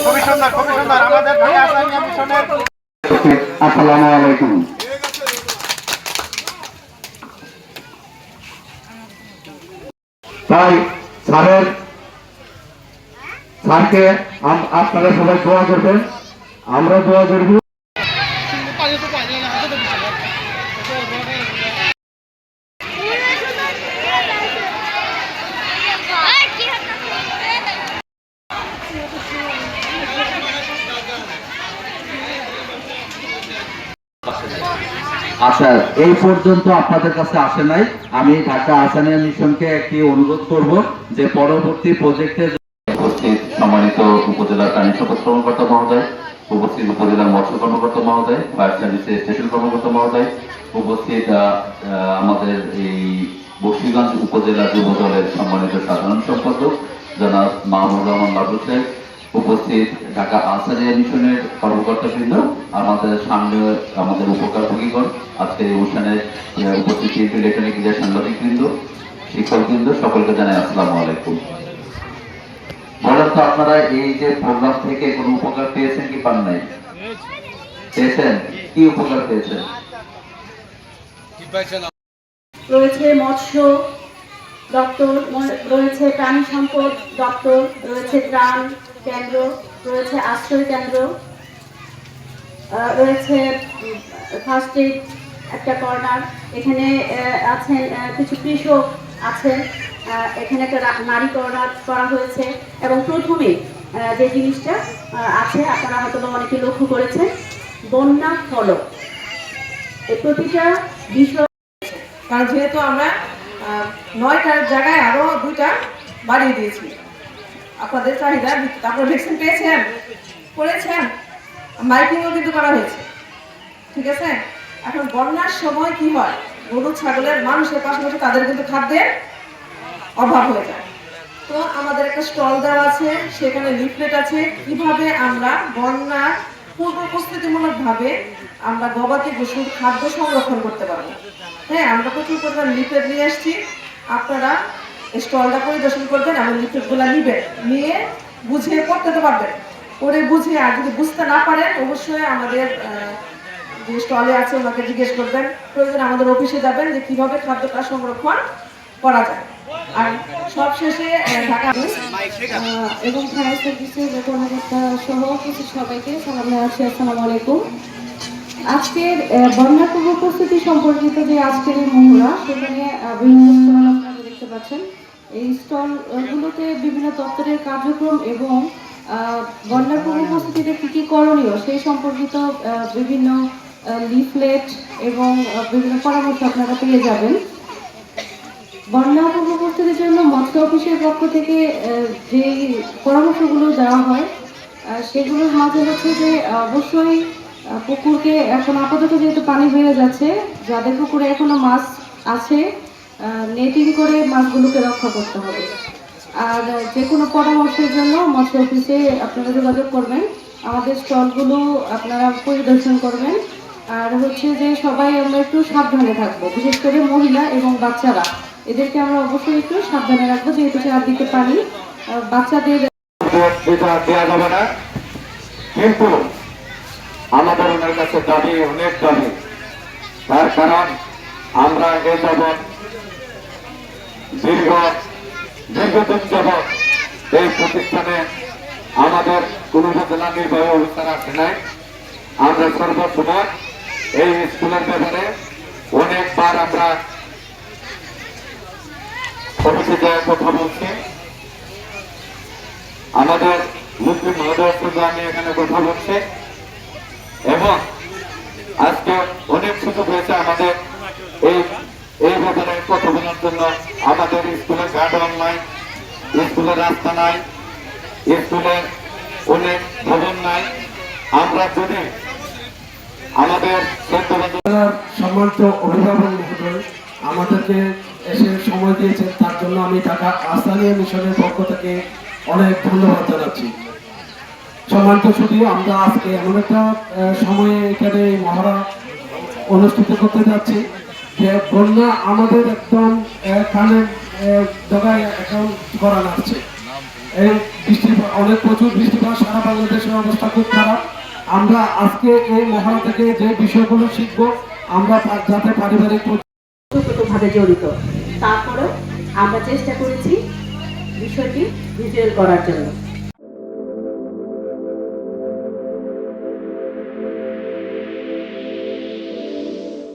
খুবই সুন্দর আমাদের মিশনের। আসসালামু আলাইকুম। তাই স্যারকে আপনারা সবাই দোয়া করবেন, আমরা দোয়া করব। আচ্ছা, এই পর্যন্ত আপনাদের কাছে আসে নাই। আমি ঢাকা আহ্ছানিয়া মিশনকে একটি অনুরোধ করব যে পরবর্তী প্রজেক্টে উপস্থিত সম্মানিত উপজেলার প্রাণী সম্পদ কর্মকর্তা মহোদয়, উপস্থিত উপজেলার মৎস্য কর্মকর্তা মহোদয়, ফায়ার সার্ভিসের স্টেশন কর্মকর্তা মহোদয়, উপস্থিত আমাদের এই বকশীগঞ্জ উপজেলা যুব দলের সম্মানিত সাধারণ সম্পাদক জনাব মাহমুদ রহমান বাবু সাহেব, উপস্থিত ঢাকা আহ্ছানিয়া মিশনের কর্মকর্তাবৃন্দ, আমাদের সামনে আমাদের উপকারভোগীগণ, আজকের এই অনুষ্ঠানে উপস্থিত ইলেকট্রনিক মিডিয়া সাংবাদিকবৃন্দ, শিক্ষকবৃন্দ, সকলকে জানাই আসসালামু আলাইকুম। বলেন তো, আপনারা এই যে প্রোগ্রাম থেকে কোনো উপকার পেয়েছেন কি পান নাই? পেয়েছেন? কি উপকার পেয়েছেন? রয়েছে মৎস্য দপ্তর, রয়েছে প্রাণী সম্পদ দপ্তর, রয়েছে ত্রাণ কেন্দ্র, রয়েছে আশ্রয় কেন্দ্র, রয়েছে ফার্স্ট এইড একটা কর্নার, এখানে আছেন কিছু কৃষক আছেন, এখানে একটা নারী কর্নার করা হয়েছে। এবং প্রথমে যে জিনিসটা আছে আপনারা হয়তো অনেকে লক্ষ্য করেছেন, বন্যা ফলক, এই প্রতিটা বিষয়, কারণ যেহেতু আমরা 9টার জায়গায় আরো 2টা বাড়িয়ে দিয়েছি আপনাদের চাহিদা। আপনারা ভ্যাকসিন পেয়েছেন, করেছেন, মাইকিংও কিন্তু করা হয়েছে, ঠিক আছে। এখন বন্যার সময় কি হয়, গরু ছাগলের মানুষের পাশাপাশি তাদের কিন্তু খাদ্যের অভাব হয়ে যায়। তো আমাদের একটা স্টল দেওয়া আছে, সেখানে লিফলেট আছে কিভাবে আমরা বন্যার পূর্ব প্রস্তুতিমূলক ভাবে আমরা গবাদি পশুর খাদ্য সংরক্ষণ করতে পারবো। হ্যাঁ, আমরা প্রচুর পরিমাণ লিফলেট নিয়ে আসছি, আপনারা স্টলটা পরিদর্শন করবেন এবং লিফলেটগুলো নিবেন, নিয়ে বুঝিয়ে পড়তে পারবেন, পরে বুঝিয়ে। আর যদি বুঝতে না পারেন অবশ্যই আমাদের যে স্টলে আছে ওনাকে জিজ্ঞেস করবেন, প্রয়োজন আমাদের অফিসে যাবেন যে কিভাবে খাদ্যটা সংরক্ষণ করা যায়। আর সবশেষে ঢাকা এবং ফায়ার সার্ভিসের কর্মকর্তা সহ কিছু সবাইকে সালাম জানাচ্ছি, আসসালামু আলাইকুম। আজকের বন্যা পূর্ব প্রস্তুতি সম্পর্কিত যে আজকের এই মহড়া, সেখানে বিভিন্ন স্টল আপনারা দেখতে পাচ্ছেন। এই স্টলগুলোতে বিভিন্ন দপ্তরের কার্যক্রম এবং বন্যা পূর্ব প্রস্তুতিতে কী কী করণীয় সেই সম্পর্কিত বিভিন্ন লিফলেট এবং বিভিন্ন পরামর্শ আপনারা পেয়ে যাবেন। বন্যা পূর্ব প্রস্তুতির জন্য মৎস্য অফিসের পক্ষ থেকে যেই পরামর্শগুলো দেওয়া হয় সেগুলোর মাঝে হচ্ছে যে অবশ্যই পুকুরকে এখন আপাতত যেহেতু পানি বেড়ে যাচ্ছে, যাদের পুকুরে এখনো মাছ আছে নেটিং করে মাছগুলোকে রক্ষা করতে হবে। আর যে কোনো পরামর্শের জন্য মৎস্য অফিসে আপনারা যোগাযোগ করবেন, আমাদের স্টলগুলো আপনারা পরিদর্শন করবেন। আর হচ্ছে যে সবাই আমরা একটু সাবধানে থাকবো, বিশেষ করে মহিলা এবং বাচ্চারা, এদেরকে আমরা অবশ্যই একটু সাবধানে রাখবো, যেহেতু চারদিকে পানি। বাচ্চাদের দেওয়া যাবে না, কিন্তু আমাদের ওনার কাছে দাবি, অনেক দাবি। তার কারণ আমরা এই যাবৎ দীর্ঘদিন যাবৎ এই প্রতিষ্ঠানে আমাদের কোন উপজেলা নির্বাহী অফিসার আসে নাই। আমরা সর্বসময় এই স্কুলের ব্যাপারে অনেকবার আমরা অফিসে যাওয়ার কথা বলছি। আমাদের মুসলিম মহোদয়ের সঙ্গে আমি এখানে কথা বলছি এবং আজকে অনেক সুযোগ হয়েছে আমাদের এই ব্যাপারে কথা বলার জন্য। আমাদের স্কুলের গার্ডওয়াল নাই, স্কুলের রাস্তা নাই, স্কুলের অনেক ভবন নাই। আমরা যদি আমাদের সম্মানিত অভিভাবক মহোদয় আমাদেরকে এসে সময় দিয়েছেন, তার জন্য আমি ঢাকা আহ্ছানিয়া মিশনের পক্ষ থেকে অনেক ধন্যবাদ জানাচ্ছি। সম্মানিত শুধু আমরা আজকে এমন একটা সময়ে এখানে এই মহড়া অনুষ্ঠিত করতে যাচ্ছি যে বন্যা আমাদের একদম কানের ডগায় অ্যাকাউন্ট করা লাগছে। এই বৃষ্টিপাত অনেক প্রচুর বৃষ্টিপাত, সারা বাংলাদেশের অবস্থা খুব খারাপ। আমরা আজকে এই মহড়া থেকে যে বিষয়গুলো শিখবো আমরা যাতে পারিবারিক ভাবে জড়িত, তারপরেও আমরা চেষ্টা করেছি বিষয়টি ভিজুয়াল করার জন্য।